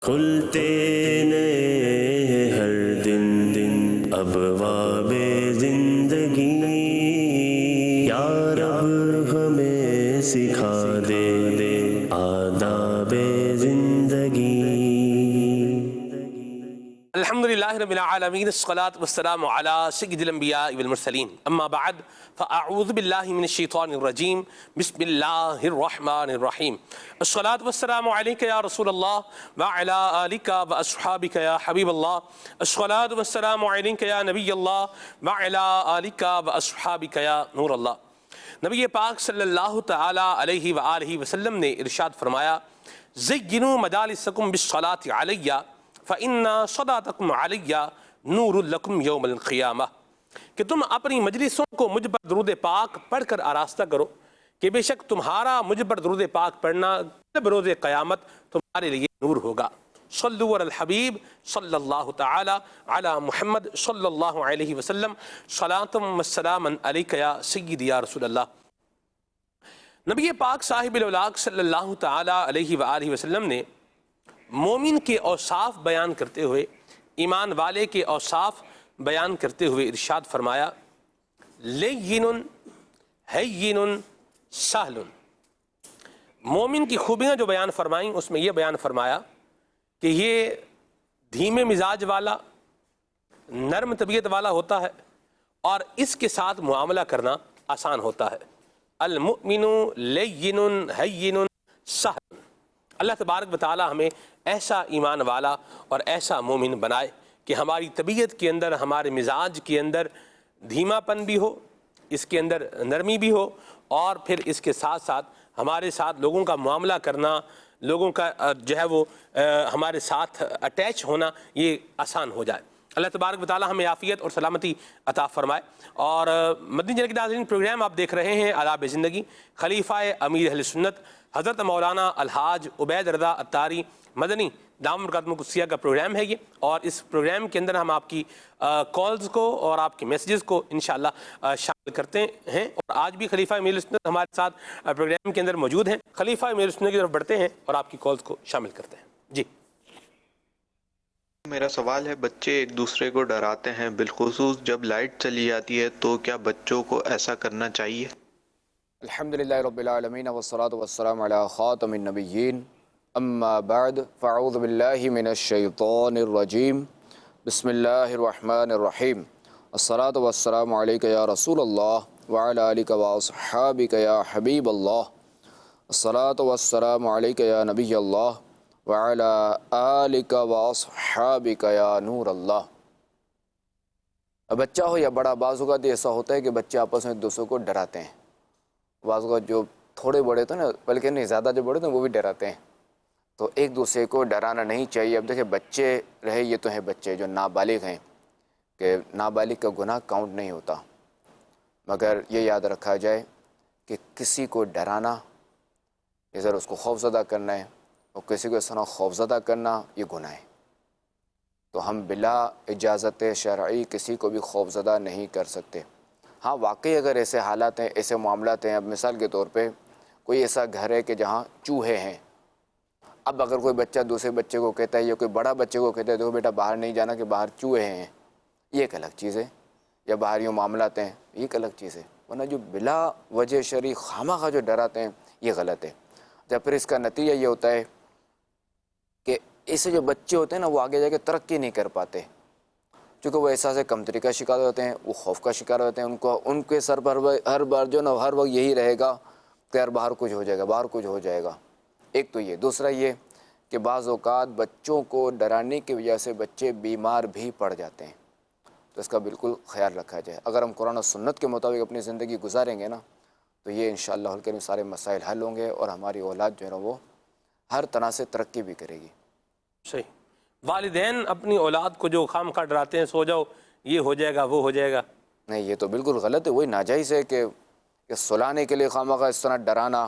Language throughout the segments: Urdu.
کھلتے نئے ہر دن ابواب زندگی، یا رب ہمیں سکھا دے آداب زندگی۔ الحمدللہ رب العالمین، الصلاة والسلام علی سید الانبیاء والمرسلین، اما بعد فاعوذ باللہ من الشیطان الرجیم، بسم اللہ الرحمن الرحیم۔ الصلاة والسلام علیک یا رسول اللہ وعلی آلک واصحابک یا حبیب اللہ۔ الصلاة والسلام علیک یا نبی اللہ وعلی آلک واصحابک یا نور اللہ۔ نبی پاک صلی اللہ تعالی علیہ وآلہ وسلم نے ارشاد فرمایا، زینوا مجالسکم بالصلاة علیہ فَإِنَّ صَلَاتَكُمْ عَلَيَّ نُورٌ لَكُمْ يَوْمَ الْقِيَامَةِ، کہ تم اپنی مجلسوں کو مجھ پر درود پاک پڑھ کر آراستہ کرو کہ بے شک تمہارا مجھ پر درود پاک پڑھنا بروز قیامت تمہارے لیے نور ہوگا۔ صلو علی الحبیب صلی اللہ تعالی علی محمد صلی اللہ علیہ وسلم، صلاۃ و سلاما علیک یا سیدی یا رسول اللہ۔ نبی پاک صاحب الاولاق صلی اللہ تعالی علیہ وآلہ وسلم نے مومن کے اوصاف بیان کرتے ہوئے، ایمان والے کے اوصاف بیان کرتے ہوئے ارشاد فرمایا، لین ہین سہل۔ مومن کی خوبیاں جو بیان فرمائیں اس میں یہ بیان فرمایا کہ یہ دھیمے مزاج والا، نرم طبیعت والا ہوتا ہے اور اس کے ساتھ معاملہ کرنا آسان ہوتا ہے۔ المؤمن لین ہین سہل۔ اللہ تبارک و تعالی ہمیں ایسا ایمان والا اور ایسا مومن بنائے کہ ہماری طبیعت کے اندر، ہمارے مزاج کے اندر دھیما پن بھی ہو، اس کے اندر نرمی بھی ہو، اور پھر اس کے ساتھ ساتھ ہمارے ساتھ لوگوں کا معاملہ کرنا، لوگوں کا جو ہے وہ ہمارے ساتھ اٹیچ ہونا یہ آسان ہو جائے۔ اللہ تبارک و تعالی ہمیں عافیت اور سلامتی عطا فرمائے۔ اور مدنی چینل کے ناظرین، پروگرام آپ دیکھ رہے ہیں آداب زندگی، خلیفہ امیر اہل سنت حضرت مولانا الحاج عبید رضا عطاری مدنی دامت برکاتہ القدسیہ کا پروگرام ہے یہ، اور اس پروگرام کے اندر ہم آپ کی کالز کو اور آپ کے میسیجز کو انشاءاللہ شامل کرتے ہیں۔ اور آج بھی خلیفہ امیر اہل سنت ہمارے ساتھ پروگرام کے اندر موجود ہیں۔ خلیفہ امیر اہل سنت کی طرف بڑھتے ہیں اور آپ کی کالز کو شامل کرتے ہیں۔ جی، میرا سوال ہے، بچے ایک دوسرے کو ڈراتے ہیں، بالخصوص جب لائٹ چلی جاتی ہے، تو کیا بچوں کو ایسا کرنا چاہیے؟ الحمدللہ رب العالمین والصلاة والسلام علی خاتم النبیین، اما بعد فاعوذ باللہ من الشیطان الرجیم، بسم اللہ الرحمن الرحیم۔ الصلاة والسلام علیک یا رسول اللہ وعلی آلک واصحابک یا حبیب اللہ۔ الصلاة والسلام علیک یا نبی اللہ وعلی آلک واصحابک یا نور اللہ۔ بچہ ہو یا بڑا، بعض اوقات ایسا ہوتا ہے کہ بچے آپس میں ایک دوسرے کو ڈراتے ہیں۔ بعض اوقات جو تھوڑے بڑے تھے نا، بلکہ نہیں زیادہ جو بڑے تھے وہ بھی ڈراتے ہیں، تو ایک دوسرے کو ڈرانا نہیں چاہیے۔ اب دیکھیں، بچے رہے، یہ تو ہیں بچے جو نابالغ ہیں، کہ نابالغ کا گناہ کاؤنٹ نہیں ہوتا، مگر یہ یاد رکھا جائے کہ کسی کو ڈرانا، ادھر اس کو خوفزدہ کرنا ہے، اور کسی کو اس طرح خوفزدہ کرنا یہ گناہ ہے۔ تو ہم بلا اجازت شرعی کسی کو بھی خوفزدہ نہیں کر سکتے۔ ہاں، واقعی اگر ایسے حالات ہیں، ایسے معاملات ہیں، اب مثال کے طور پہ کوئی ایسا گھر ہے کہ جہاں چوہے ہیں، اب اگر کوئی بچہ دوسرے بچے کو کہتا ہے یا کوئی بڑا بچے کو کہتا ہے دیکھو بیٹا باہر نہیں جانا کہ باہر چوہے ہیں، یہ ایک الگ چیز ہے، یا باہر یوں معاملات ہیں، یہ ایک الگ چیز ہے۔ ورنہ جو بلا وجہ شرعی خواہ جو ڈراتے ہیں یہ غلط ہے۔ جب پھر اس کا نتیجہ یہ ہوتا ہے کہ ایسے جو بچے ہوتے ہیں نا، وہ آگے جا کے ترقی نہیں کر پاتے، چونکہ وہ احساس کمتری کا شکار ہوتے ہیں، وہ خوف کا شکار ہوتے ہیں۔ ان کے سر پر ہر بار جو نا ہر وقت یہی رہے گا کہ یار باہر کچھ ہو جائے گا، باہر کچھ ہو جائے گا۔ ایک تو یہ، دوسرا یہ کہ بعض اوقات بچوں کو ڈرانے کی وجہ سے بچے بیمار بھی پڑ جاتے ہیں، تو اس کا بالکل خیال رکھا جائے۔ اگر ہم قرآن و سنت کے مطابق اپنی زندگی گزاریں گے نا، تو یہ انشاءاللہ الکریم سارے مسائل حل ہوں گے، اور ہماری اولاد جو ہے نا وہ ہر طرح سے ترقی بھی کرے گی۔ صحیح۔ والدین اپنی اولاد کو جو خام خواہ ڈراتے ہیں، سو جاؤ یہ ہو جائے گا وہ ہو جائے گا، نہیں، یہ تو بالکل غلط ہے، وہی ناجائز ہے کہ سلانے کے لیے خواہ اس طرح ڈرانا،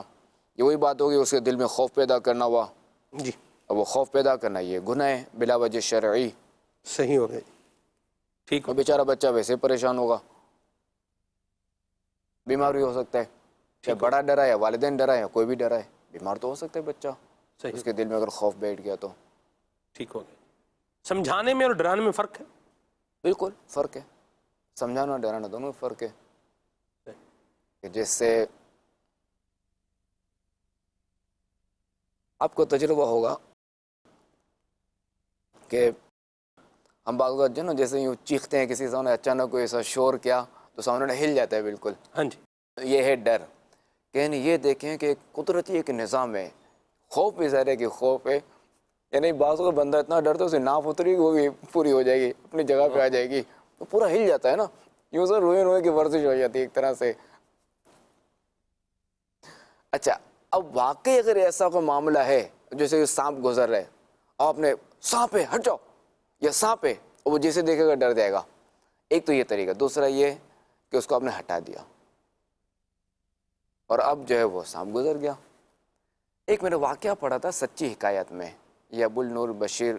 یہ وہی بات ہوگی اس کے دل میں خوف پیدا کرنا ہوا، جی اور وہ خوف پیدا کرنا یہ گناہ ہے بلا وجہ شرعی، صحیح ہو گئی، ٹھیک ہو۔ اور بیچارہ بچہ ویسے پریشان ہوگا، بیمار بھی ہو سکتا ہے، چاہے بڑا ڈرا یا والدین ڈرا یا کوئی بھی ڈرا ہے، بیمار تو ہو سکتا ہے بچہ، صحیح، اس کے دل میں اگر خوف بیٹھ گیا تو۔ ٹھیک ہو گیا. سمجھانے میں اور ڈرانے میں فرق ہے. بالکل فرق ہے، سمجھانا اور ڈرانا دونوں میں فرق ہے. کہ جس سے آپ کو تجربہ ہوگا کہ ہم بعض اوقات جو نا جیسے یوں چیختے ہیں کسی سامنے، اچانک کوئی ایسا شور کیا تو سامنے ہل جاتا ہے بالکل. ہاں جی. یہ ہے ڈر. یعنی یہ دیکھیں کہ قدرتی ایک نظام ہے. خوف بھی ظاہر ہے کہ خوف ہے، یعنی بعض اوقات بندہ اتنا ڈرتا ہے اسے ناف اتری وہ بھی پوری ہو جائے گی، اپنی جگہ پہ آ جائے گی، تو پورا ہل جاتا ہے نا. یوں سر روئے روئے کی ورزش ہو جاتی ہے ایک طرح سے. اچھا اب واقعی اگر ایسا کوئی معاملہ ہے جیسے سانپ گزر رہا ہے، آپ نے سانپ ہے ہٹ جاؤ یا سانپ ہے، وہ جیسے دیکھے گا ڈر جائے گا. ایک تو یہ طریقہ. دوسرا یہ کہ اس کو آپ نے ہٹا دیا اور اب جو ہے وہ سانپ گزر گیا. ایک میں نے واقعہ پڑھا تھا سچی حکایت میں، یہ ابو النور بشیر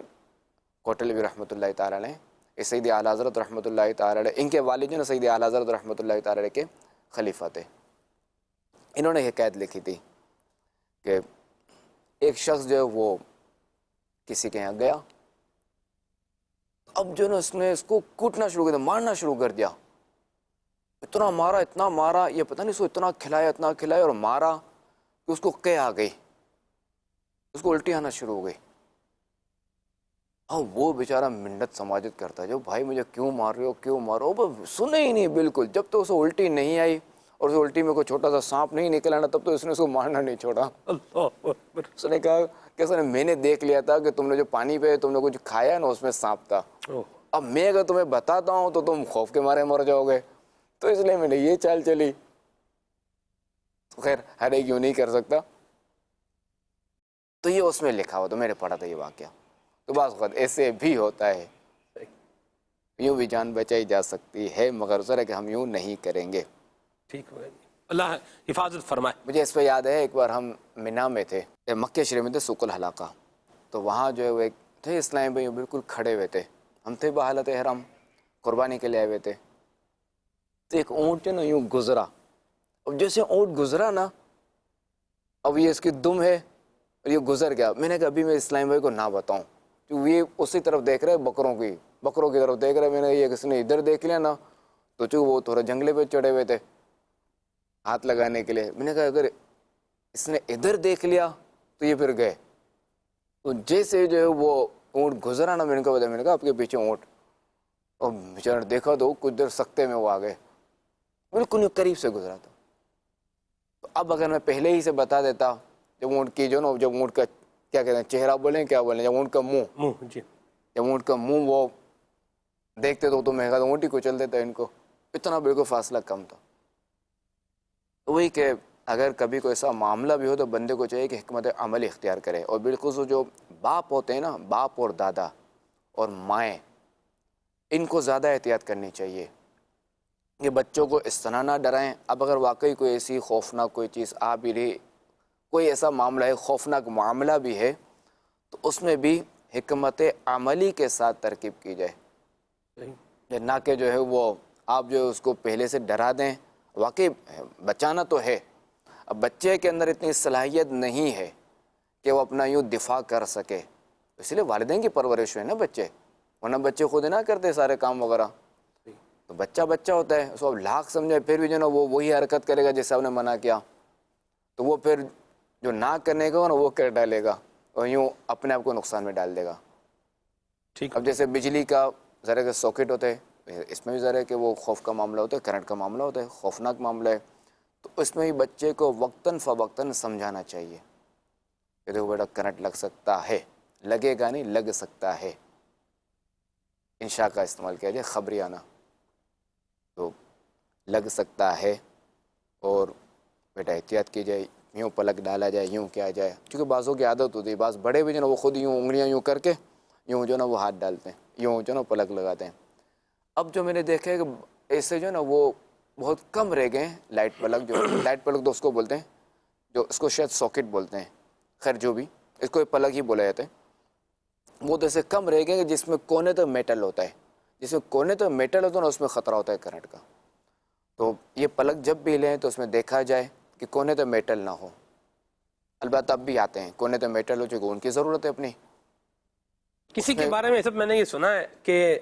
کوٹلوی رحمۃ اللہ تعالیٰ علیہ، یہ سید اعلیٰ حضرت رحمۃ اللہ تعالیٰ علیہ، ان کے والد جو نا سید اعلیٰ حضرت رحمۃ اللہ تعالیٰ علیہ کے خلیفہ تھے. انہوں نے حکایت لکھی تھی کہ ایک شخص جو ہے وہ کسی کے یہاں گیا، اب جو نا اس نے اس کو کوٹنا شروع کر دیا، مارنا شروع کر دیا. اتنا مارا یہ پتہ نہیں اس کو اتنا کھلایا اور مارا کہ اس کو قے آ گئی، اس کو الٹی آنا شروع ہو گئی. اب وہ بیچارہ منت سماجت کرتا ہے، جو بھائی مجھے کیوں مار رہے ہو کیوں مارو، وہ سنے ہی نہیں بالکل. جب تو اسے الٹی نہیں آئی اور اس الٹی میں کوئی چھوٹا سا سانپ نہیں نکل آنا، تب تو اس نے اس کو مارنا نہیں چھوڑا. اللہ اکبر. اس نے کہا کہ سر میں نے دیکھ لیا تھا کہ تم نے جو پانی پہ تم نے کچھ کھایا نا اس میں سانپ تھا، اب میں اگر تمہیں بتاتا ہوں تو تم خوف کے مارے مر جاؤ گے، تو اس لیے میں نے یہ چال چلی. خیر ہر ایک یوں نہیں کر سکتا. تو یہ اس میں لکھا ہوا تو میں نے پڑھا تھا یہ واقعہ. تو بعض اوقات ایسے بھی ہوتا ہے، یوں بھی جان بچائی جا سکتی ہے، مگر ذرا کہ ہم یوں نہیں کریں گے. ٹھیک ہو گیا. اللہ حفاظت فرمائے. مجھے اس پہ یاد ہے ایک بار ہم مینا میں تھے، مکہ شریف میں تھے سوق الحلاقہ، تو وہاں جو ہے وہ ایک تھے اسلام بھائی بالکل کھڑے ہوئے تھے. ہم تھے بحالت احرام، قربانی کے لیے آئے ہوئے تھے. تو ایک اونٹ نا یوں گزرا، اب جیسے اونٹ گزرا نا، اب یہ اس کی دم ہے اور یہ گزر گیا. میں نے کہا ابھی میں اسلام بھائی کو نہ بتاؤں، تو یہ اسی طرف دیکھ رہے بکروں کی طرف دیکھ رہے. میں نے یہ کسی نے ادھر دیکھ لیا نا، تو چونکہ وہ تھوڑا جنگلے پہ چڑھے ہوئے تھے ہاتھ لگانے کے لیے. میں نے کہا اگر اس نے ادھر دیکھ لیا تو یہ پھر گئے. تو جیسے جو ہے وہ اونٹ گزرا نا، میں نے کہا آپ کے پیچھے اونٹ، اور بیچارہ دیکھا تو کچھ دیر سکتے میں وہ آ گئے، بالکل قریب سے گزرا تھا. تو اب اگر میں پہلے ہی سے بتا دیتا، جب اونٹ کی جو نا جب اونٹ کا کیا کہتے ہیں چہرہ بولیں کیا بولیں، جب اونٹ کا منہ جی، جب اونٹ کا منہ وہ دیکھتے تو میں کہا اونٹ ہی کو چل دیتا ان کو، اتنا بالکل فاصلہ کم تھا. وہی کہ اگر کبھی کوئی ایسا معاملہ بھی ہو تو بندے کو چاہیے کہ حکمت عمل اختیار کرے. اور بالخصوص جو باپ ہوتے ہیں نا، باپ اور دادا اور مائیں، ان کو زیادہ احتیاط کرنی چاہیے کہ بچوں کو اس طرح نہ ڈرائیں. اب اگر واقعی کوئی ایسی خوفناک کوئی چیز آ بھی رہی، کوئی ایسا معاملہ ہے خوفناک معاملہ بھی ہے، تو اس میں بھی حکمت عملی کے ساتھ ترکیب کی جائے، نہ کہ جو ہے وہ آپ جو اس کو پہلے سے ڈرا دیں. واقعی بچانا تو ہے، اب بچے کے اندر اتنی صلاحیت نہیں ہے کہ وہ اپنا یوں دفاع کر سکے، اس لیے والدین کی پرورش ہے نا بچے، ورنہ بچے خود نہ کرتے سارے کام وغیرہ. تو بچہ ہوتا ہے، اس کو لاکھ سمجھے پھر بھی جو نا وہ وہی حرکت کرے گا جیسے آپ نے منع کیا، تو وہ پھر جو نہ کرنے کا نا وہ کر ڈالے گا اور یوں اپنے آپ کو نقصان میں ڈال دے گا. ٹھیک. اب جیسے بجلی کا ذرا کہ ساکٹ ہوتے ہیں، اس میں بھی ذرا کہ وہ خوف کا معاملہ ہوتا ہے، کرنٹ کا معاملہ ہوتا ہے، خوفناک معاملہ ہے. تو اس میں بھی بچے کو وقتاً فوقتاً سمجھانا چاہیے کہ دیکھو بیٹا کرنٹ لگ سکتا ہے، لگے گا نہیں لگ سکتا ہے. انشاء کا استعمال کیا جائے خبریانہ، تو لگ سکتا ہے اور بیٹا احتیاط کی جائے، یوں پلک ڈالا جائے، یوں کیا جائے. کیونکہ بعضوں کی عادت ہوتی ہے، بعض بڑے بھی جو نا وہ خود یوں انگلیاں یوں کر کے یوں جو نا وہ ہاتھ ڈالتے ہیں، یوں جو نا پلک لگاتے ہیں. اب جو میں نے دیکھا ہے کہ ایسے جو نا وہ بہت کم رہ گئے ہیں لائٹ پلک، جو لائٹ پلک تو اس کو بولتے ہیں، جو اس کو شاید ساکٹ بولتے ہیں، خیر جو بھی اس کو پلک ہی بولا جاتا ہے. وہ تو ایسے کم رہ گئے کہ جس میں کونے تک میٹل ہوتا ہے، جس میں کونے تک میٹل ہوتا ہے نا اس میں خطرہ ہوتا ہے کرنٹ کا. تو یہ پلک جب بھی لیں تو اس میں دیکھا جائے کہ کونے تک میٹل نہ ہو. البتہ اب بھی آتے ہیں کونے تک میٹل ہو چکے ان کی ضرورت ہے اپنی، کسی کے بارے میں سب میں نے یہ سنا ہے کہ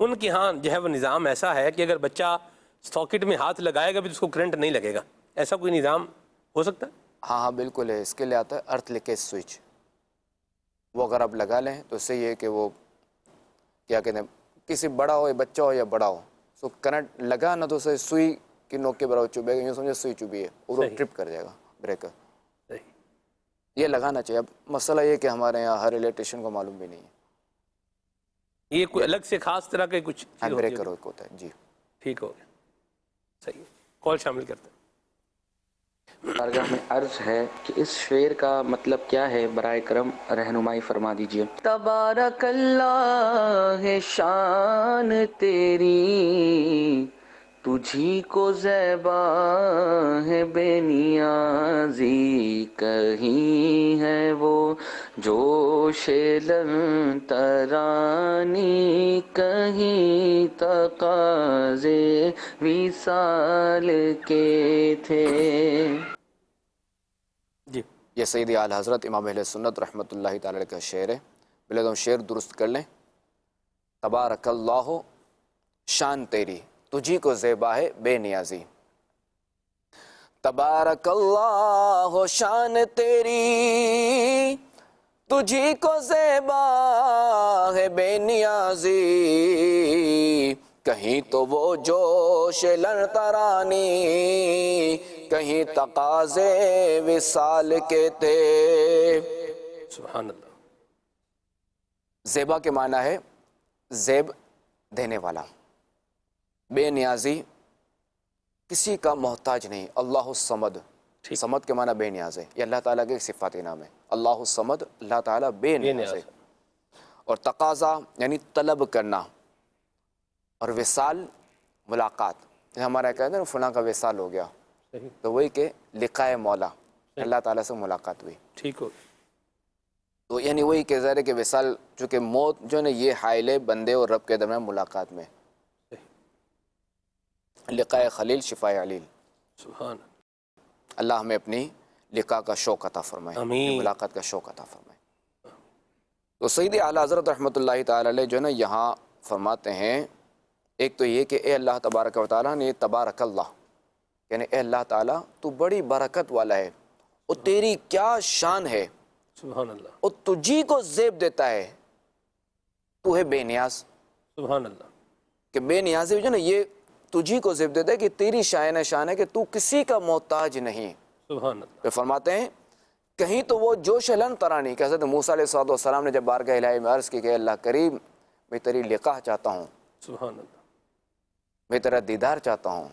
ان کے ہاں جو ہے وہ نظام ایسا ہے کہ اگر بچہ ساکٹ میں ہاتھ لگائے گا بھی تو اس کو کرنٹ نہیں لگے گا، ایسا کوئی نظام ہو سکتا ہے؟ ہاں ہاں بالکل ہے، اس کے لیے آتا ہے ارتھ لیکیج سوئچ، وہ اگر آپ لگا لیں تو اس سے یہ ہے کہ وہ کیا کہتے ہیں، کسی بڑا ہو یا بچہ ہو یا بڑا ہو، سو کرنٹ لگا نا تو اسے سوئی کی نوک کے برابر چبھے گا، یوں سمجھے سوئی چبھی ہے اور وہ صحیح۔ ٹرپ کر جائے گا بریکر، صحیح۔ یہ لگانا چاہیے۔ اب مسئلہ یہ کہ ہمارے یہاں ہر الیکٹریشین کو معلوم بھی نہیں ہے، یہ کوئی الگ سے خاص طرح کے کچھ چیز ہوتی بریکر ہے؟ ہوتا ہے جی۔ ٹھیک ہو گیا، صحیح ہے، کال شامل کرتے ہیں۔ بارگاہ میں عرض ہے کہ اس شعر کا مطلب کیا ہے، برائے کرم رہنمائی فرما دیجئے۔ تبارک اللہ ہے شان تیری، تجھی کو زیبا ہے بے نیازی، کہیں ہے وہ جوش لن ترانی، کہیں تقاضے وصال کے تھے۔ جی یہ سیدی اعلی حضرت امام اہل سنت رحمۃ اللہ تعالی علیہ کا شعر ہے، پہلے تو ہم شعر درست کر لیں۔ تبارک اللہ شان تیری، تجھی کو زیبا ہے بے نیازی۔ تبارک اللہ شان تیری، تجھی کو زیبا ہے بے نیازی، کہیں تو وہ جوش لن ترانی، کہیں تقاضے وصال کے تھے۔ سبحان اللہ۔ زیبا کے معنی ہے زیب دینے والا، بے نیازی کسی کا محتاج نہیں، اللہ الصمد، صمد کے معنی بے نیاز ہے، یہ اللہ تعالیٰ کے ایک صفاتی نام ہے، اللہ الصمد، اللہ تعالیٰ بے نیاز ہے۔ اور تقاضا یعنی طلب کرنا، اور وصال ملاقات، ہمارا کہتے ہیں نا فلاں کا وصال ہو گیا، تو وہی کہ لقائے مولا، اللہ تعالیٰ سے ملاقات ہوئی، ٹھیک ہو، تو یعنی وہی کہ ظاہر ہے کہ وصال، چونکہ موت جو ہے نا یہ حائل ہے بندے اور رب کے درمیان ملاقات میں، لقائے خلیل شفاء علیل۔ سبحان اللہ ہمیں اپنی لقاء کا شوق عطا فرمائے، آمین۔ ملاقات کا شوق عطا فرمائے۔ تو سیدی اعلیٰ حضرت رحمۃ اللہ تعالی علیہ جو ہے نا یہاں فرماتے ہیں، ایک تو یہ کہ اے اللہ تبارک و تعالیٰ نے، تبارک اللہ یعنی اے اللہ تعالیٰ تو بڑی برکت والا ہے، اور تیری کیا شان ہے، سبحان اللہ، اور تجھی کو زیب دیتا ہے، تو ہے بے نیاز، سبحان اللہ، کہ بے نیازی جو ہے نا یہ تجھی کو زیب دیتا ہے، کہ تیری شان ہے کہ تو کسی کا محتاج نہیں۔ سبحان اللہ، پھر فرماتے ہیں کہیں تو وہ جوش لن ترانی، کہ حضرت موسیٰ علیہ السلام نے جب بارگاہ الہی میں عرض کی کہ اللہ کریم میں تیری لقاء چاہتا ہوں، سبحان اللہ، میں تیرا دیدار چاہتا ہوں،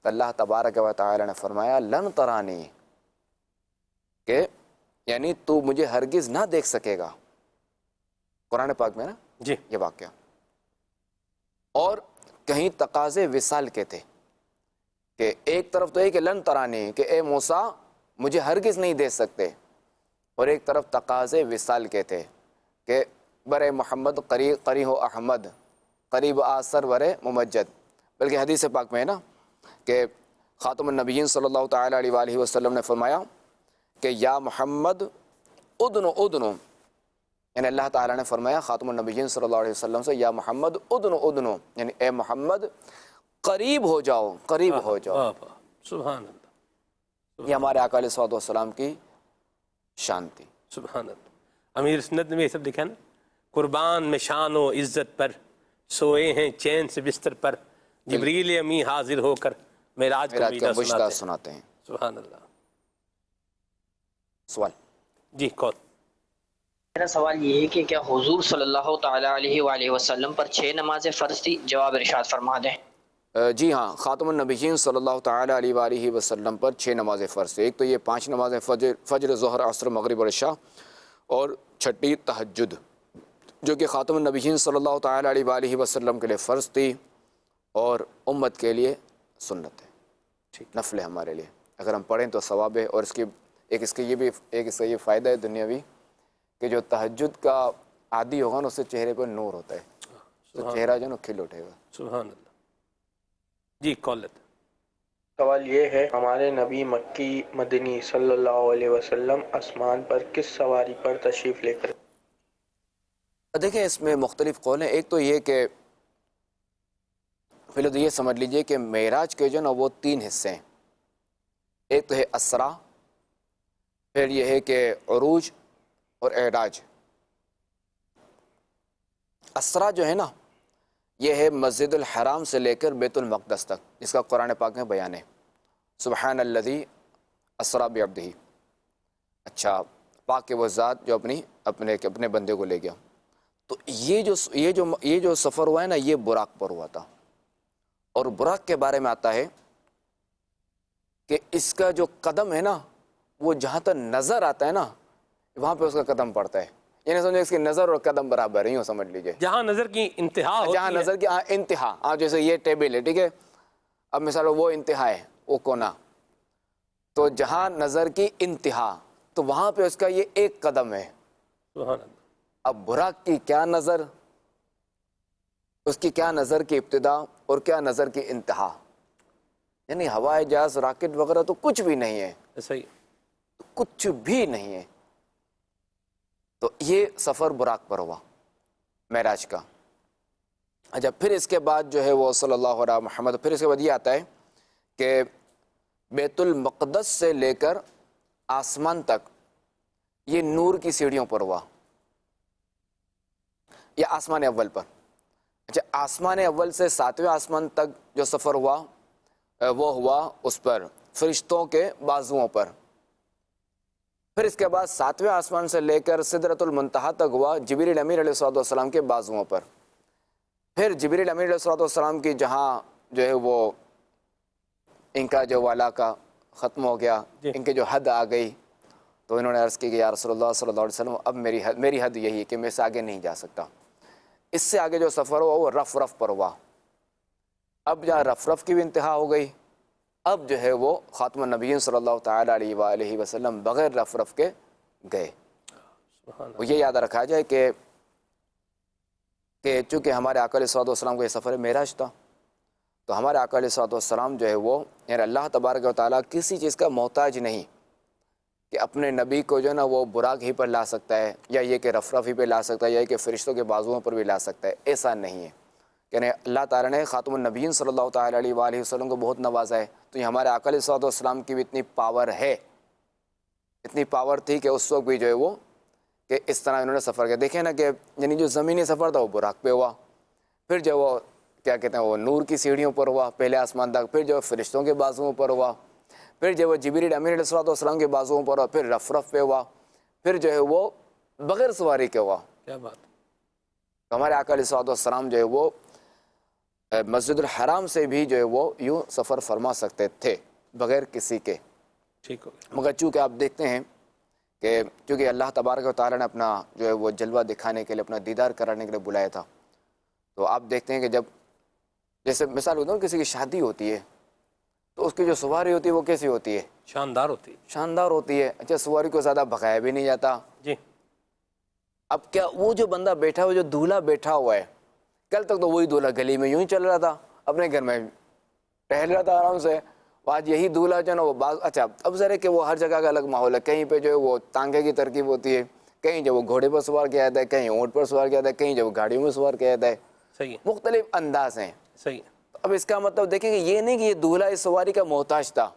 تو اللہ تبارک و تعالی نے فرمایا لن ترانی، کہ یعنی تو مجھے ہرگز نہ دیکھ سکے گا، قرآن پاک میں نا جی یہ واقعہ۔ اور کہیں تقاضے وصال کے تھے، کہ ایک طرف تو یہ کہ لن ترانی، کہ اے موسیٰ مجھے ہرگز نہیں دیکھ سکتے، اور ایک طرف تقاضے وصال کے تھے، کہ برے محمد قریح و احمد، قریب آثر ورے ممجد، بلکہ حدیث پاک میں ہے نا کہ خاتم النبیین صلی اللہ تعالیٰ علیہ وآلہ وسلم نے فرمایا کہ یا محمد ادنو ادنو، یعنی اللہ تعالیٰ نے فرمایا خاتم النبیین صلی اللہ علیہ وسلم سے، یا محمد ادنو ادنو، یعنی اے محمد قریب ہو جاؤ، قریب ہو جاؤ۔ واہ، سبحان اللہ، یہ ہمارے آقا علیہ الصلوۃ والسلام کی شان تھی۔ سبحان اللہ۔ امیر سنت نے بھی یہ سب لکھا نا، قربان میں شان و عزت پر، سوئے ہیں چین سے بستر پر، جبریل امی حاضر ہو کر معراج کا کا بشرا بشرا سناتے ہیں۔ سبحان اللہ۔ سوال جی کون؟ میرا سوال یہ ہے کہ کیا حضور صلی اللہ تعالیٰ علیہ وآلہ وسلم پر 6 نمازیں فرض تھی؟ جواب ارشاد فرما دیں۔ جی ہاں، خاتم النبیین صلی اللہ تعالیٰ علیہ وآلہ وسلم پر 6 نمازیں فرض تھیں۔ ایک تو یہ 5 نمازیں فجر ظہر عصر مغرب اور عشاء، اور چھٹی تہجد، جو کہ خاتم النبیین صلی اللہ تعالیٰ علیہ وآلہ وسلم کے لیے فرض تھی، اور امت کے لیے سنت ہے، نفل ہے ہمارے لیے، اگر ہم پڑھیں تو ثواب ہے۔ اور اس کا یہ فائدہ ہے دنیاوی، کہ جو تہجد کا عادی ہوگا نا اس سے چہرے پر نور ہوتا ہے، تو چہرہ جو ہے نا کھل اٹھے گا۔ سبحان اللہ۔ جی کال لیتے ہیں۔ سوال یہ ہے، ہمارے نبی مکی مدنی صلی اللہ علیہ وسلم آسمان پر کس سواری پر تشریف لے کر دیکھیں اس میں مختلف قول ہیں. ایک تو یہ کہ پہلے تو یہ سمجھ لیجئے کہ معراج کے جو نا وہ 3 حصے ہیں. ایک تو ہے اسرا، پھر یہ ہے کہ عروج اور اعراج. اسرا جو ہے نا یہ ہے مسجد الحرام سے لے کر بیت المقدس تک، جس کا قرآن پاک میں بیان ہے. سبحان الذی اسرا بعبدہ. اچھا پاک ہے وہ ذات جو اپنے بندے کو لے گیا. تو یہ جو سفر ہوا ہے نا یہ براق پر ہوا تھا. اور براق کے بارے میں آتا ہے کہ اس کا جو قدم ہے نا وہ جہاں تک نظر آتا ہے نا وہاں پہ اس کا قدم پڑتا ہے. یعنی سمجھے اس کی نظر اور قدم برابر ہیں، یوں سمجھ لیجئے. جہاں نظر کی انتہا ہوتی جہاں نظر کی انتہا، جیسے یہ ٹیبل ہے ٹھیک ہے، اب مثال وہ انتہا ہے وہ کونا، تو جہاں نظر کی انتہا تو وہاں پہ اس کا یہ ایک قدم ہے. سبحان اللہ. اب براق کی کیا نظر، اس کی کیا نظر کی ابتدا اور کیا نظر کی انتہا. یعنی ہوائی جہاز راکٹ وغیرہ تو کچھ بھی نہیں ہے، صحیح، کچھ بھی نہیں ہے. تو یہ سفر براق پر ہوا معراج کا. اچھا پھر اس کے بعد جو ہے وہ صلی اللہ علیہ محمد، پھر اس کے بعد یہ آتا ہے کہ بیت المقدس سے لے کر آسمان تک یہ نور کی سیڑھیوں پر ہوا، یا آسمان اول پر. اچھا آسمان اول سے 7ویں آسمان تک جو سفر ہوا وہ ہوا اس پر فرشتوں کے بازوؤں پر. پھر اس کے بعد 7ویں آسمان سے لے کر سدرۃ المنتہا تک ہوا جبریل امین علیہ السلام کے بازوؤں پر. پھر جبریل امین علیہ السلام کی جہاں جو ہے وہ ان کا جو والا کا ختم ہو گیا، ان کے جو حد آ گئی، تو انہوں نے عرض کی کہ یا رسول اللہ صلی اللہ علیہ وسلم اب میری حد یہی ہے کہ میں اس سے آگے نہیں جا سکتا. اس سے آگے جو سفر ہوا وہ رف رف پر ہوا. اب جہاں رف رف کی بھی انتہا ہو گئی، اب جو ہے وہ خاتم النبیین صلی اللہ تعالیٰ علیہ وآلہ وسلم بغیر رف رف کے گئے. وہ یہ یاد رکھا جائے کہ چونکہ ہمارے آقا علیہ الصلوۃ والسلام کا یہ سفر معراج تھا، تو ہمارے آقا علیہ الصلوۃ والسلام جو ہے وہ یعنی اللہ تبارک و تعالیٰ کسی چیز کا محتاج نہیں کہ اپنے نبی کو جو ہے نا وہ براق ہی پر لا سکتا ہے، یا یہ کہ رف رف ہی پہ لا سکتا ہے، یا یہ کہ فرشتوں کے بازوؤں پر بھی لا سکتا ہے. ایسا نہیں ہے. یعنی اللہ تعالیٰ نے خاتم النبیین صلی اللہ تعالیٰ علیہ وآلہ وسلم کو بہت نوازا ہے. تو یہ ہمارے آقا علیہ الصلوۃ والسلام کی بھی اتنی پاور ہے، اتنی پاور تھی کہ اس وقت بھی جو ہے وہ کہ اس طرح انہوں نے سفر کیا. دیکھیں نا کہ یعنی جو زمینی سفر تھا وہ براق پہ ہوا، پھر جو وہ کیا کہتے ہیں وہ نور کی سیڑھیوں پر ہوا پہلے آسمان تک، پھر جو فرشتوں کے بازوؤں پر ہوا، پھر جو وہ جبریل امین علیہ السلام کے بازوؤں پر ہوا، پھر رف رف پہ ہوا، پھر جو ہے وہ بغیر سواری کے ہوا. کیا بات. تو ہمارے آقا علیہ السلام جو ہے وہ مسجد الحرام سے بھی جو ہے وہ یوں سفر فرما سکتے تھے بغیر کسی کے. ٹھیک ہو گیا. مگر چونکہ آپ دیکھتے ہیں کہ چونکہ اللہ تبارک و تعالیٰ نے اپنا جو ہے وہ جلوہ دکھانے کے لیے، اپنا دیدار کرانے کے لیے بلایا تھا، تو آپ دیکھتے ہیں کہ جب جیسے مثال ہوتا ہے کسی کی شادی ہوتی ہے تو اس کی جو سواری ہوتی ہے وہ کیسی ہوتی ہے؟ شاندار ہوتی ہے. شاندار ہوتی ہے. اچھا سواری کو زیادہ بھگایا بھی نہیں جاتا. جی. اب کیا وہ جو بندہ بیٹھا ہوا، جو دولہا بیٹھا ہوا ہے، کل تک تو وہی دولہا گلی میں یوں ہی چل رہا تھا، اپنے گھر میں ٹہل رہا تھا آرام سے. آج یہی دولہا جو ہے نا وہ اچھا اب ذرا کہ وہ ہر جگہ کا الگ ماحول ہے. کہیں پہ جو ہے وہ تانگے کی ترکیب ہوتی ہے، کہیں جو وہ گھوڑے پر سوار کیا جاتا ہے، کہیں اونٹ پر سوار کیا جاتا ہے، کہیں جو وہ گاڑیوں میں سوار کیا جاتا ہے. صحیح ہے. مختلف انداز ہیں. صحیح. اب اس کا مطلب دیکھیں کہ یہ نہیں کہ یہ دولہا اس سواری کا محتاج تھا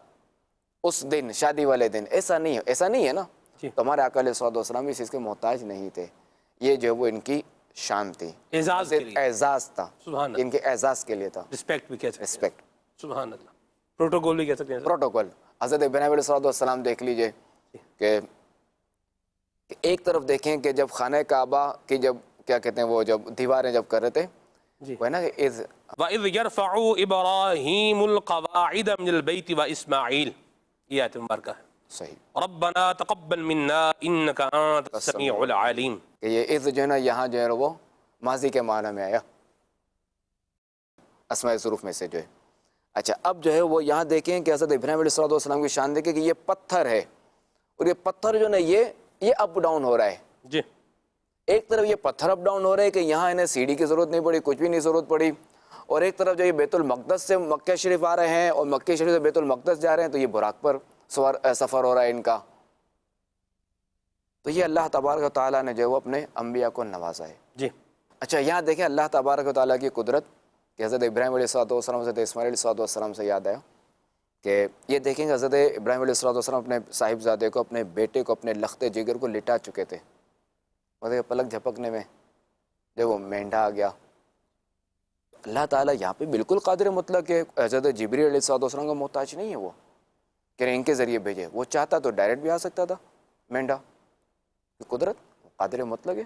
اس دن شادی والے دن. ایسا نہیں ہے نا. تو ہمارے آقا علیہ الصلوۃ والسلام اس چیز کے محتاج نہیں تھے. یہ جو ہے وہ ان کی شان تھی، اعزاز کے لیے. اعزاز تھا. سبحان اللہ. ان کے اعزاز کے لیے تھا. رسپیکٹ بھی کہہ سکتے ہیں. رسپیکٹ. سبحان اللہ. پروٹوکول بھی کہہ سکتے ہیں. پروٹوکول. حضرت ابراہیم علیہ الصلوۃ والسلام دیکھ لیجئے کہ ایک طرف دیکھیں کہ جب خانہ کعبہ کی جب کیا کہتے ہیں وہ جب دیواریں جب کر رہے تھے جی. وہ ہے نا کہ وَإِذْ يَرْفَعُ إِبْرَاهِيمُ الْقَوَاعِدَ مِنَ الْبَيْتِ وَإِسْمَاعِيلُ. یہ آیت مبارکہ ہے. صحیح. رَبَّنَا تَقَبَّلْ مِنَّا إِنَّكَ أَنْتَ السَّمِيعُ الْعَلِيمُ. کہ یہ اذ جو ہے نا یہاں جو ہے وہ ماضی کے معنی میں آیا، اسماء ظروف میں سے جو ہے. اچھا اب جو ہے وہ یہاں دیکھیں کہ حضرت ابراہیم علیہ الصلوۃ والسلام کی شان دیکھیں کہ یہ پتھر ہے، اور یہ پتھر جو نا یہ اپ ڈاؤن ہو رہا ہے. جی. ایک طرف یہ پتھر اپ ڈاؤن ہو رہا ہے کہ یہاں انہیں سیڑھی کی ضرورت نہیں پڑی، کچھ بھی نہیں ضرورت پڑی، اور ایک طرف جو یہ بیت المقدس سے مکہ شریف آ رہے ہیں اور مکہ شریف سے بیت المقدس جا رہے ہیں، تو یہ براق پر سفر ہو رہا ہے ان کا. تو یہ اللہ تبارک و تعالیٰ نے جو ہے وہ اپنے انبیاء کو نوازا ہے. جی اچھا یہاں دیکھیں اللہ تبارک و تعالیٰ کی قدرت کہ حضرت ابراہیم علیہ السلام حضرت اسماعیل علیہ السلام سے یاد آیا کہ یہ دیکھیں کہ حضرت ابراہیم علیہ السلام اپنے صاحبزادے کو اپنے بیٹے کو اپنے لخت جگر کو لٹا چکے تھے، اور پلک جھپکنے میں جب وہ مینڈا آ گیا، اللہ تعالیٰ یہاں پہ بالکل قادر مطلق ہے، حضرت جبریل علیہ السلام کا محتاج نہیں ہے وہ کہ ان کے ذریعے بھیجے، وہ چاہتا تو ڈائریکٹ بھی آ سکتا تھا مینڈا، قدرت قادر مطلق ہے۔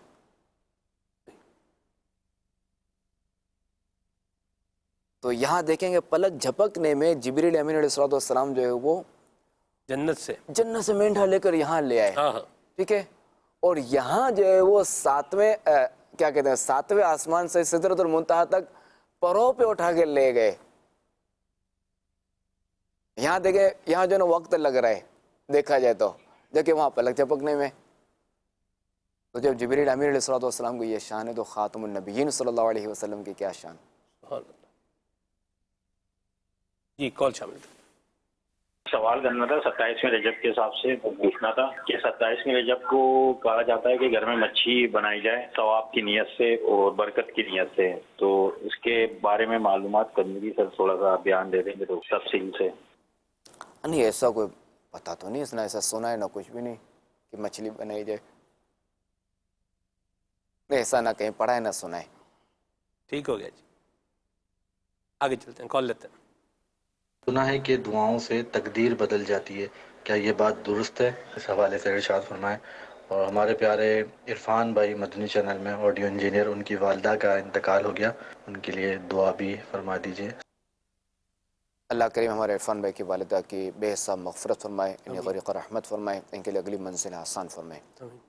تو یہاں دیکھیں گے پلک جھپکنے میں جبریل امین علیہ السلام جو ہے وہ جنت سے مینڈا لے کر یہاں لے آئے، ہاں ہاں ٹھیک ہے، اور یہاں جو ہے وہ ساتویں آسمان سے سدرۃ المنتہا تک پروں پہ اٹھا کے لے گئے۔ یہاں دیکھیں یہاں جو ہے نا وقت لگ رہا ہے دیکھا جائے تو، دیکھیں وہاں پلک جھپکنے میں، تو جب جبریل امین علیہ السلام کو یہ شان ہے تو خاتم النبیین صلی اللہ علیہ وسلم کی کیا شان۔ جی کال شامل تھا۔ سوال کرنا تھا 27ویں رجب کے حساب سے، وہ پوچھنا تھا کہ 27ویں رجب کو کہا جاتا ہے کہ گھر میں مچھی بنائی جائے ثواب کی نیت سے اور برکت کی نیت سے، تو اس کے بارے میں معلومات کرنی تھی سر، تھوڑا سا بیان دے دیں گے تو تفصیل سے۔ نہیں ایسا کوئی پتہ تو نہیں، اس نے ایسا سنا ہے نہ کچھ بھی نہیں کہ مچھلی بنائی جائے، ایسا نہ کہیں پڑھا ہے نہ سنا ہے۔ ٹھیک ہو گیا جی، آگے چلتے ہیں، کال لیتے ہیں۔ سنا ہے کہ دعاؤں سے تقدیر بدل جاتی ہے، کیا یہ بات درست ہے؟ اس حوالے سے ارشاد فرمائیں۔ اور ہمارے پیارے عرفان بھائی مدنی چینل میں آڈیو انجینئر، ان کی والدہ کا انتقال ہو گیا، ان کے لیے دعا بھی فرما دیجیے۔ اللہ کریم ہمارے عرفان بھائی کی والدہ کی بے حساب مغفرت فرمائے، انہیں غریق رحمت فرمائے، ان کے لیے اگلی منزل آسان فرمائے،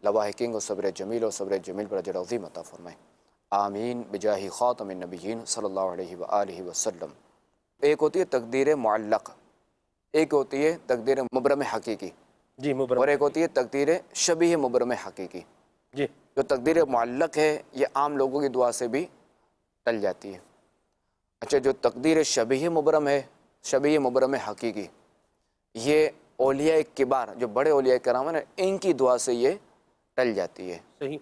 لواحقین کو صبر جمیل اور صبر جمیل پر اجر عظیم عطا فرمائے، آمین بجاہ خاتم النبیین صلی اللہ علیہ وآلہ وسلم۔ ایک ہوتی ہے تقدیر معلق، ایک ہوتی ہے تقدیر مبرم حقیقی، جی مبرم، اور ایک ہوتی ہے تقدیر شبیہ مبرم حقیقی۔ جی جو تقدیر معلق ہے یہ عام لوگوں کی دعا سے بھی ٹل جاتی ہے۔ اچھا جو تقدیر شبیہ مبرم ہے، شبیہ مبرم حقیقی، یہ اولیاء کبار جو بڑے اولیاء کرام ہیں نا، ان کی دعا سے یہ ٹل جاتی ہے، صحیح،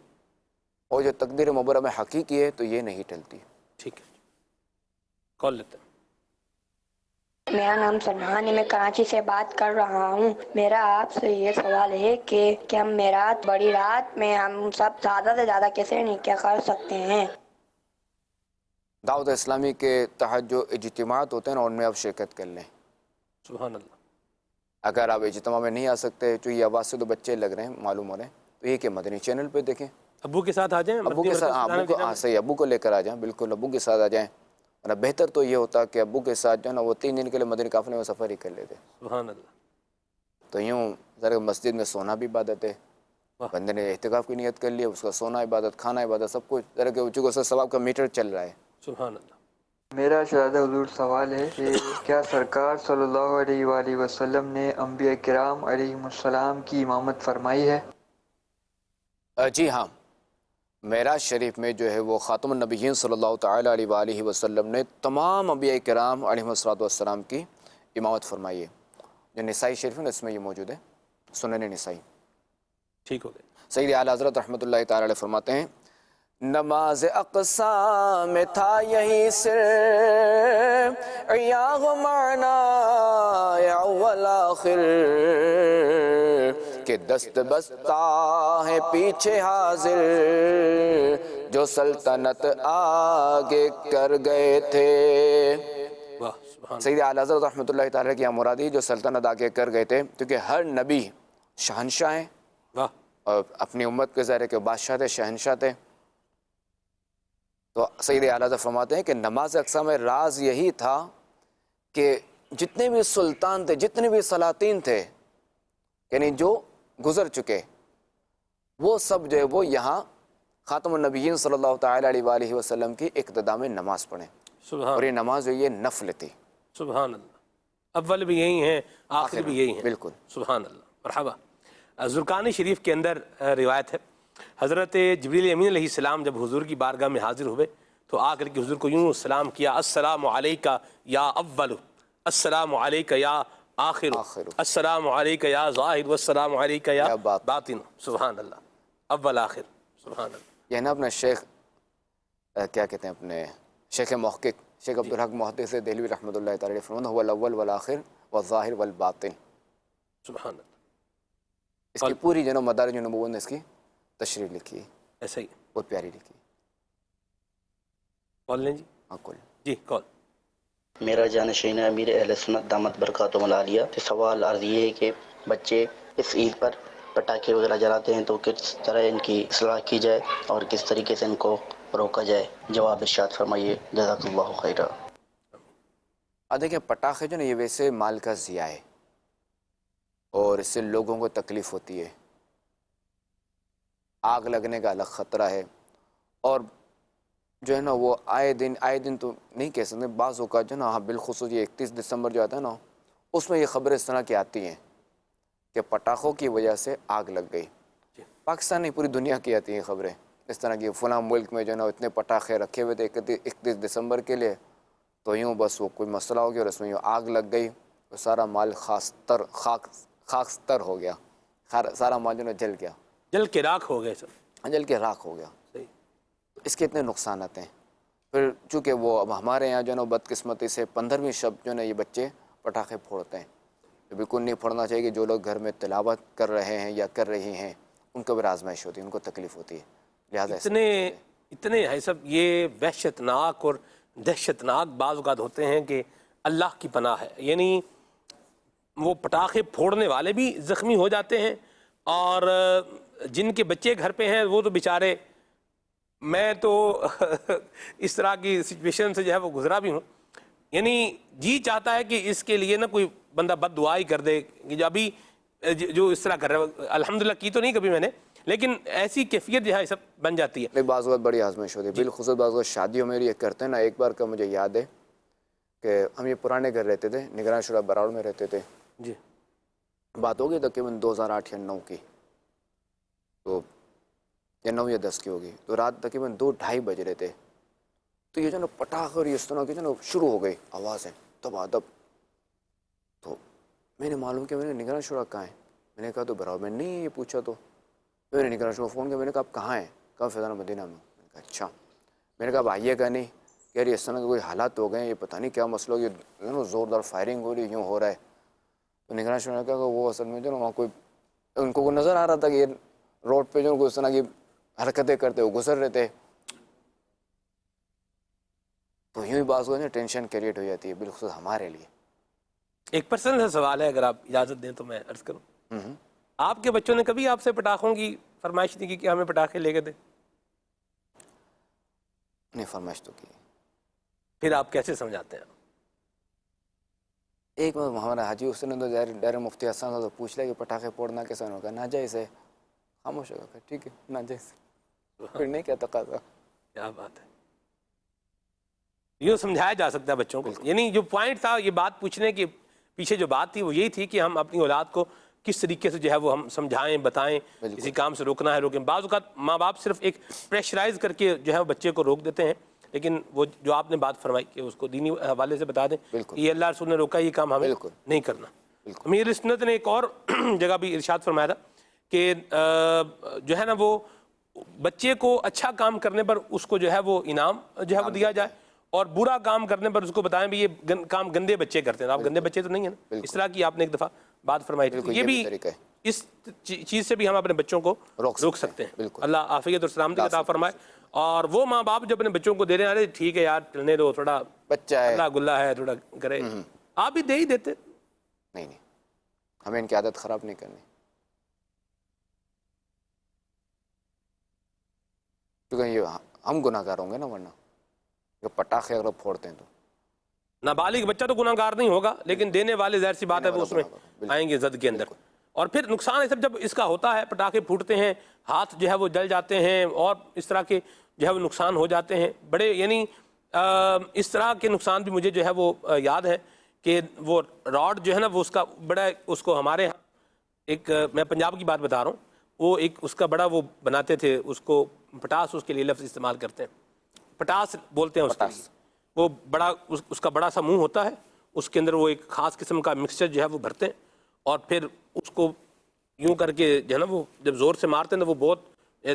اور جو تقدیر مبرم حقیقی ہے تو یہ نہیں ٹلتی۔ ٹھیک ہے، کال لیتے ہیں۔ میرا نام سلمان ہے، میں کراچی سے بات کر رہا ہوں۔ میرا آپ سے یہ سوال ہے کہ ہم معراج بڑی رات میں ہم سب زیادہ سے زیادہ کیسے نیکیاں کر سکتے ہیں؟ دعوت اسلامی کے تحت جو اجتماعات ہوتے ہیں نا ان میں آپ شرکت کر لیں۔ سبحان اللہ۔ اگر آپ اجتماع میں نہیں آ سکتے جو یہ آواز سے تو بچے لگ رہے ہیں معلوم ہو رہے ہیں، تو یہ کہ مدنی چینل پہ دیکھیں، ابو کے ساتھ آ جائیں، ابو کے ساتھ، صحیح، ابو کو لے کر آ جائیں، بالکل ابو کے ساتھ آ جائیں، اور بہتر تو یہ ہوتا کہ ابو کے ساتھ جو ہے نا وہ 3 دن کے لیے مدنی قافلے میں سفر ہی کر لیتے۔ سبحان اللہ۔ تو یوں ذرا مسجد میں سونا بھی عبادت ہے، بندے نے اعتکاف کی نیت کر لیا، اس کا سونا عبادت، کھانا عبادت، سب کچھ ذرا کہ چونکہ اس کا ثواب کا میٹر چل رہا ہے۔ سبحان اللہ۔ میرا شہزادہ حضور سوال ہے کہ کیا سرکار صلی اللہ علیہ وآلہ وسلم نے انبیاء کرام علیہم السلام کی امامت فرمائی ہے؟ جی ہاں، معراج شریف میں جو ہے وہ خاتم النبیین صلی اللہ تعالیٰ علیہ وآلہ وسلم نے تمام انبیاء کرام علیہم السلام کی امامت فرمائی ہے۔ جو نسائی شریف ہے اس میں یہ موجود ہے، سنن نسائی۔ ٹھیک ہو گیا۔ سید اعلیٰ حضرت رحمۃ اللہ تعالیٰ علیہ فرماتے ہیں نماز اقصا میں تھا یہی سر عیاغ معنی اول آخر، کہ دست بستہ ہے پیچھے حاضر جو سلطنت آگے کر گئے تھے۔ سید اعلیٰ حضرت رحمۃ اللہ تعالیٰ کی مرادی جو سلطنت آگے کر گئے تھے، کیونکہ ہر نبی شہنشاہ ہیں اور اپنی امت کے ظاہر کے بادشاہ تھے، شہنشاہ تھے۔ تو سید اعلیٰ حضرت فرماتے ہیں کہ نماز اقصا میں راز یہی تھا کہ جتنے بھی سلطان تھے، جتنے بھی سلاطین تھے، یعنی جو گزر چکے، وہ سب جو ہے وہ یہاں خاتم النبیین صلی اللہ تعالیٰ علیہ وآلہ وسلم کی اقتداء میں نماز پڑھیں، اور یہ نماز جو یہ نفل تھی۔ سبحان اللہ، اول بھی یہی ہیں، آخر بھی یہی ہیں، بالکل۔ سبحان اللہ، مرحبا۔ زرقانی شریف کے اندر روایت ہے، حضرت جبریل امین علیہ السلام جب حضور کی بارگاہ میں حاضر ہوئے تو آ کر کے حضور کو یوں سلام کیا، السلام علیکہ یا اول، السلام علیکہ یا آخر، السلام علیکہ یا ظاہر، والسلام علیکہ یا باطن۔ سبحان اللہ، اول آخر، سبحان اللہ۔ یہ نا اپنا شیخ کیا کہتے ہیں اپنے شیخ محقق شیخ عبدالحق محدث دہلوی رحمۃ اللہ تعالی فرماتے ہیں هو الاول والآخر والظاہر والباطن. سبحان اللہ. اس کی پوری جو ہے مدارج النبوت نے اس کی تشریح لکھی ہے. ایسا ہی بہت پیاری لکھی ہے. کال لیں جی. ہاں کل جی کال. میرا جانشین امیر اہل سنت دامت برکاتہم العالیہ. سوال عرض یہ ہے کہ بچے اس عید پر پٹاخے وغیرہ جلاتے ہیں تو کس طرح ان کی اصلاح کی جائے اور کس طریقے سے ان کو روکا جائے؟ جواب ارشاد فرمائیے جزاک اللہ خیرہ. دیکھیں پٹاخے جو نا یہ ویسے مال کا ضیاع ہے اور اس سے لوگوں کو تکلیف ہوتی ہے. آگ لگنے کا الگ خطرہ ہے اور جو ہے نا وہ آئے دن تو نہیں کہہ سکتے. بعض اوقات جو ہے نا بالخصوص یہ 31 دسمبر جو آتا ہے نا اس میں یہ خبریں اس طرح کی آتی ہیں کہ پٹاخوں کی وجہ سے آگ لگ گئی. پاکستان نہیں پوری دنیا کی آتی ہیں خبریں اس طرح کی. فلاں ملک میں جو ہے نا اتنے پٹاخے رکھے ہوئے تھے 31 دسمبر کے لیے تو یوں بس وہ کوئی مسئلہ ہو گیا اور اس میں یوں آگ لگ گئی. سارا مال خاکستر ہو گیا. سارا مال جو ہے جل گیا. جل کے راکھ ہو گئے سر. جل کے راکھ ہو گیا. اس کے اتنے نقصانات ہیں. پھر چونکہ وہ اب ہمارے یہاں جو ہے نا بدقسمتی سے 15ویں شب جو ہے نا یہ بچے پٹاخے پھوڑتے ہیں. بالکل نہیں پھوڑنا چاہیے کہ جو لوگ گھر میں تلاوت کر رہے ہیں یا کر رہی ہیں ان کو بھی آزمائش ہوتی ہے, ان کو تکلیف ہوتی ہے. لہٰذا اتنے ہے سب یہ وحشت ناک اور دہشت ناک بعض اوقات ہوتے ہیں کہ اللہ کی پناہ ہے. یعنی وہ پٹاخے پھوڑنے والے بھی زخمی ہو جاتے ہیں اور جن کے بچے گھر پہ ہیں وہ تو بیچارے, میں تو اس طرح کی سچویشن سے جو ہے وہ گزرا بھی ہوں. یعنی جی چاہتا ہے کہ اس کے لیے نا کوئی بندہ بد دعا ہی کر دے کہ جو ابھی جو اس طرح کر رہا ہے. الحمدللہ کی تو نہیں کبھی میں نے, لیکن ایسی کیفیت جو ہے سب بن جاتی ہے. بعض اوقات بڑی آزمائش ہوتی ہے. بالخصوص بعض اوقات شادیوں میں یہ کرتے ہیں نا. ایک بار کا مجھے یاد ہے کہ ہم یہ پرانے گھر رہتے تھے, نگران شورا براڑ میں رہتے تھے. جی بات ہوگی تقریباً 2008 یا 9 کی, تو یا 9 یا 10 کی ہوگی. تو رات تقریباً 2-2:30 بج رہے تھے. تو یہ جو نا پٹاخے اور اس طرح کی جو نا شروع ہو گئی آوازیں دب. تو میں نے معلوم کیا, میں نے نگران شورا کہاں ہے. میں نے کہا تو براؤ میں نہیں یہ پوچھا. تو میں نے نگران شورا فون کیا. میں نے کہا آپ کہاں ہیں؟ کہا فیضان مدینہ میں. میں نے کہا اچھا. میں نے کہا اب آئیے گا نہیں کہ یار اس طرح کے کوئی حالات ہو گئے ہیں, یہ پتہ نہیں کیا مسئلہ ہو, یہ زوردار فائرنگ ہو رہی, یوں ہو رہا ہے. تو نگران شورا نے کہا کہ وہ اصل میں جو نا وہاں کوئی ان کو نظر آ رہا تھا کہ یہ روڈ پہ جو اس طرح کی حرکتیں کرتے وہ گزر رہے تھے. تو یوں ہی بعض ہوئے نا ٹینشن کریٹ ہو جاتی ہے بالخصوص ہمارے لیے. ایک پرسنل سا سوال ہے, اگر آپ اجازت دیں تو میں عرض کروں. آپ کے بچوں نے کبھی آپ سے پٹاخوں کی فرمائش نہیں کی کہ ہمیں پٹاخے لے کے دیں؟ نہیں, فرمائش تو کی. پھر آپ کیسے سمجھاتے ہیں؟ ایک بار ہمارا حاجی حسین تو ڈائریکٹ مفتی حسن صاحب سے پوچھ لیا کہ پٹاخے پھوڑنا کیسا ہوگا. ناجائز ہے. خاموش ہوگا. ٹھیک ہے ناجائز. پھر نہیں کیا تقاضا. کیا بات ہے. یہ سمجھایا جا سکتا ہے بچوں کو. یعنی جو پوائنٹ تھا یہ بات پوچھنے کے پیچھے جو بات تھی وہ یہی تھی کہ ہم اپنی اولاد کو کس طریقے سے جو ہے وہ ہم سمجھائیں, بتائیں, کسی کام سے روکنا ہے روکیں. بعض اوقات ماں باپ صرف ایک پریشرائز کر کے جو ہے وہ بچے کو روک دیتے ہیں, لیکن وہ جو آپ نے بات فرمائی کہ اس کو دینی حوالے سے بتا دیں یہ اللہ رسول نے روکا, یہ کام ہمیں نہیں کرنا. امیر سنت نے ایک اور جگہ بھی ارشاد فرمایا تھا کہ جو ہے نا وہ بچے کو اچھا کام کرنے پر اس کو جو ہے وہ انعام جو ہے وہ دیا جائے, اور برا کام کرنے پر اس کو بتائیں بھی یہ کام گندے بچے کرتے ہیں. آپ گندے بچے تو نہیں ہیں نا, اس طرح کی آپ نے ایک دفعہ بات فرمائی تھی. یہ بھی اس چیز سے بھی ہم اپنے بچوں کو روک سکتے ہیں. اللہ عافیت اور سلامتی عطا فرمائے. اور وہ ماں باپ جو اپنے بچوں کو دے رہے ہیں, ارے ٹھیک ہے یار چلنے دو, تھوڑا بچہ ہے, اللہ گلا ہے, تھوڑا کرے, آپ بھی دے ہی دیتے. نہیں, ہمیں ان کی عادت خراب نہیں کرنی. کیونکہ یہ ہم گناہ گار ہوں گے نا, ورنہ کہ پٹاخے اگر پھوڑتے ہیں تو. نابالغ بچہ تو گناہ گار نہیں ہوگا, لیکن دینے والے ظاہر سی بات ہے وہ اس میں آئیں گے زد کے اندر. اور پھر نقصان ہے سب جب اس کا ہوتا ہے, پٹاخے پھوٹتے ہیں, ہاتھ جو ہے وہ جل جاتے ہیں اور اس طرح کے جو ہے وہ نقصان ہو جاتے ہیں بڑے. یعنی اس طرح کے نقصان بھی مجھے جو ہے وہ یاد ہے کہ وہ راڈ جو ہے نا وہ اس کا بڑا, اس کو ہمارے ہاں ایک, میں پنجاب کی بات بتا رہا ہوں, وہ ایک اس کا بڑا وہ بناتے تھے, اس کو پٹاس اس کے لیے لفظ استعمال کرتے ہیں, پٹاس بولتے ہیں اس کے لیے. وہ بڑا اس کا بڑا سا منہ ہوتا ہے, اس کے اندر وہ ایک خاص قسم کا مکسچر جو ہے وہ بھرتے ہیں, اور پھر اس کو یوں کر کے جو ہے نا وہ جب زور سے مارتے ہیں تو وہ بہت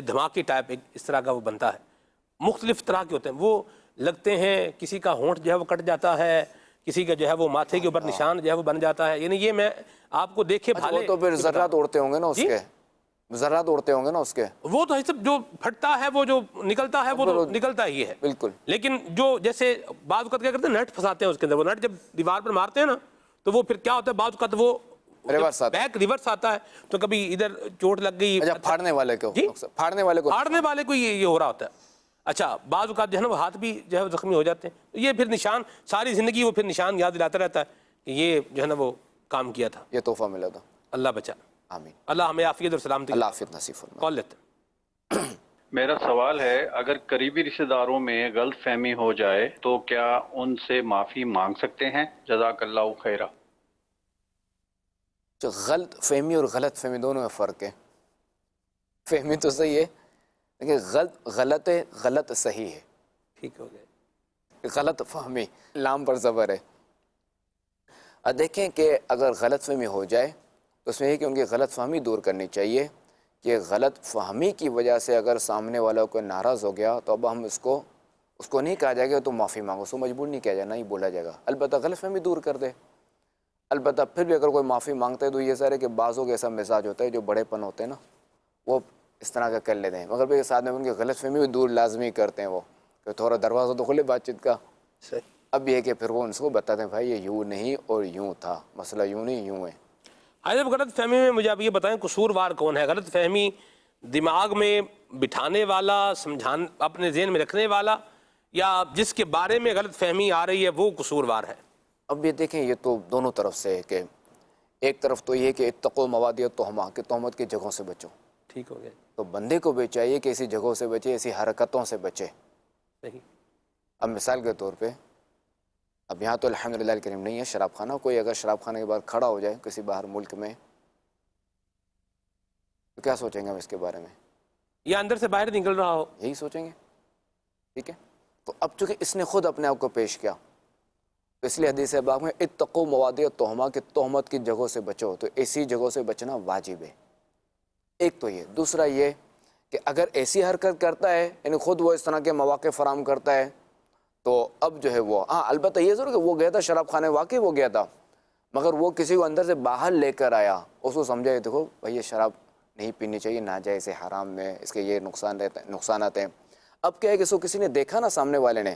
دھماکے ٹائپ ایک اس طرح کا وہ بنتا ہے. مختلف طرح کے ہوتے ہیں. وہ لگتے ہیں کسی کا ہونٹ جو ہے وہ کٹ جاتا ہے, کسی کا جو ہے وہ ماتھے کے اوپر نشان جو ہے وہ بن جاتا ہے. یعنی یہ میں آپ کو دیکھے بھالے. وہ تو پھر ذرات اڑتے ہوں گے نا اس کے, ذرات اڑتے ہوں گے نا اس کے. وہ تو سب جو پھٹتا ہے, وہ جو نکلتا ہے وہ تو نکلتا ہی ہے بالکل. لیکن جو جیسے بعض اوقات کیا کرتے ہیں, نٹ پھنساتے ہیں اس کے اندر. وہ نٹ جب دیوار پر مارتے ہیں نا تو وہ پھر کیا ہوتا ہے, بعض اوقات وہ بیک ریورس آتا ہے, تو کبھی ادھر چوٹ لگ گئی. اچھا, پھاڑنے والے کو پھاڑنے والے کو یہ ہو رہا ہوتا ہے. اچھا, بعض اوقات جو ہے نا وہ ہاتھ بھی جو ہے زخمی ہو جاتے ہیں. یہ پھر نشان ساری زندگی وہ پھر نشان یاد دلاتا رہتا ہے کہ یہ جو ہے نا وہ کام کیا تھا, یہ تحفہ ملا تھا. اللہ بچا, آمین. اللہ ہمیں عافیت اور سلامتی, اللہ عافیت نصیب فرمائے. کال لیتے. میرا سوال ہے, اگر قریبی رشتہ داروں میں غلط فہمی ہو جائے تو کیا ان سے معافی مانگ سکتے ہیں؟ جزاک اللہ خیرہ. جو غلط فہمی اور غلط فہمی دونوں میں فرق ہے. فہمی تو صحیح ہے لیکن غلط ہے, غلط صحیح ہے. ٹھیک ہو گیا. غلط فہمی لام پر زبر ہے. اب دیکھیں کہ اگر غلط فہمی ہو جائے تو اس میں یہ کہ ان کی غلط فہمی دور کرنی چاہیے کہ غلط فہمی کی وجہ سے اگر سامنے والا کوئی ناراض ہو گیا تو اب ہم اس کو نہیں کہا جائے گا تو معافی مانگو, اس کو مجبور نہیں کیا جائے, نہ ہی بولا جائے گا. البتہ غلط فہمی دور کر دے. البتہ پھر بھی اگر کوئی معافی مانگتا ہے تو یہ سارے کہ بعضوں کے ایسا مزاج ہوتا ہے جو بڑے پن ہوتے ہیں نا, وہ اس طرح کا کر لیتے ہیں, مگر پھر ساتھ میں ان کی غلط فہمی بھی دور لازمی کرتے ہیں. وہ کہ تھوڑا دروازہ تو کھلے بات چیت کا. اب یہ کہ پھر وہ ان کو بتاتے ہیں بھائی یہ یوں نہیں اور یوں تھا, مسئلہ یوں نہیں یوں ہے. جب غلط فہمی میں مجھے آپ یہ بتائیں قصوروار کون ہے؟ غلط فہمی دماغ میں بٹھانے والا, سمجھانے اپنے ذہن میں رکھنے والا, یا جس کے بارے میں غلط فہمی آ رہی ہے وہ قصوروار ہے؟ اب یہ دیکھیں یہ تو دونوں طرف سے ہے کہ ایک طرف تو یہ کہ اتقوا مواضع التہمہ کہ تہمت کی جگہوں سے بچو. ٹھیک ہو گیا. تو بندے کو بھی چاہیے کہ ایسی جگہوں سے بچے, ایسی حرکتوں سے بچے. صحیح. اب مثال کے طور پہ اب یہاں تو الحمدللہ الکریم نہیں ہے شراب خانہ, کوئی اگر شراب خانے کے بعد کھڑا ہو جائے کسی باہر ملک میں تو کیا سوچیں گے ہم اس کے بارے میں؟ یا اندر سے باہر نکل رہا ہو, یہی سوچیں گے. ٹھیک ہے, تو اب چونکہ اس نے خود اپنے آپ کو پیش کیا تو اس لیے حدیث پاک میں اتقوا مواضع التہمہ کہ تہمت کی جگہوں سے بچو, تو ایسی جگہوں سے بچنا واجب ہے. ایک تو یہ. دوسرا یہ کہ اگر ایسی حرکت کرتا ہے یعنی خود وہ اس طرح کے مواقع فراہم کرتا ہے تو اب جو ہے وہ البتہ یہ ضرور کہ وہ گیا تھا شراب خانے, واقعی وہ گیا تھا, مگر وہ کسی کو اندر سے باہر لے کر آیا, اس کو سمجھا دیکھو بھائی یہ شراب نہیں پینی چاہیے, ناجائز ہے, حرام میں, اس کے یہ نقصانات ہیں. اب کیا ہے کہ اس کو کسی نے دیکھا نا سامنے والے نے,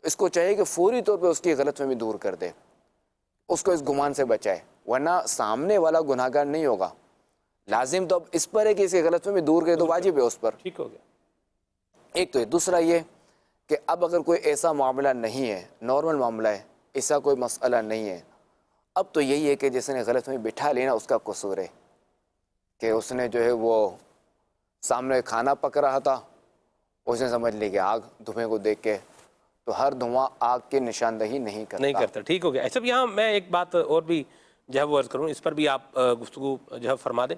اس کو چاہیے کہ فوری طور پہ اس کی غلط فہمی دور کر دے, اس کو اس گمان سے بچائے, ورنہ سامنے والا گناہگار نہیں ہوگا. لازم تو اب اس پر ہے کہ اس کی غلط فہمی دور کرے, تو واجب ہے اس پر. ٹھیک ہو گیا. ایک تو یہ. دوسرا یہ کہ اب اگر کوئی ایسا معاملہ نہیں ہے, نارمل معاملہ ہے, ایسا کوئی مسئلہ نہیں ہے, اب تو یہی ہے کہ جس نے غلط فہمی بٹھا لینا اس کا قصور ہے کہ اس نے جو ہے وہ سامنے کھانا پک رہا تھا, اس نے سمجھ لی کہ آگ دھوئیں کو دیکھ کے, تو ہر دھواں آگ کی نشاندہی نہیں کرتا. ٹھیک ہو گیا. ایسا یہاں میں ایک بات اور بھی جو ہے وہ عرض کروں, اس پر بھی آپ گفتگو جو ہے فرما دیں.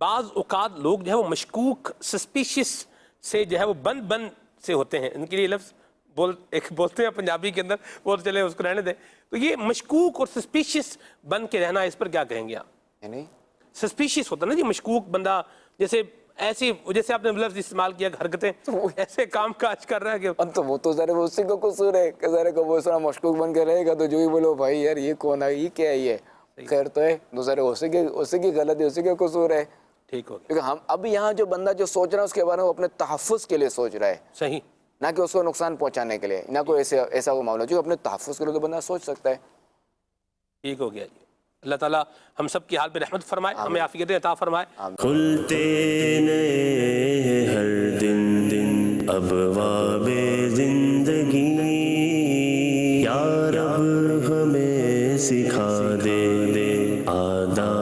بعض اوقات لوگ جو ہے وہ مشکوک سسپیشیس سے جو ہے وہ بند سے ہوتے ہیں. ان کے لیے لفظ بولتے ہیں پنجابی کے اندر, وہ چلے اس کو رہنے دیں. تو یہ مشکوک اور سسپیشیس بن کے رہنا, اس پر کیا کہیں گے آپ؟ یعنی سسپیشیس ہوتا ہے نا جی, مشکوک بندہ, جیسے آپ نے لفظ استعمال کیا حرکتیں ایسے کام کاج کر رہا ہے کہ اب تو وہ تو ذرا اسی کو قصور ہے کہ ذرا کو وہ اس طرح مشکوک بن کے رہے گا تو جو ہی بولو بھائی یار یہ کون ہے, یہ کیا ہے, یہ خیر تو ہے, دوسرے اسی کی غلطی, اسی کا قصور ہے. ٹھیک ہو گیا. کیونکہ ہم اب یہاں جو بندہ جو سوچ رہا ہے اس کے بارے میں وہ اپنے تحفظ کے لیے سوچ رہا ہے, صحیح, نہ کہ اس کو نقصان پہنچانے کے لیے, نہ کوئی ایسا کوئی معاملہ, جو اپنے تحفظ کے لیے تو بندہ سوچ سکتا ہے. ٹھیک ہو گیا جی. اللہ تعالیٰ ہم سب کی حال پہ رحمت فرمائے, ہمیں عافیت عطا فرمائے. کھلتے نئے ہر دن ابواب زندگی, یا رب ہمیں سکھا دے آداب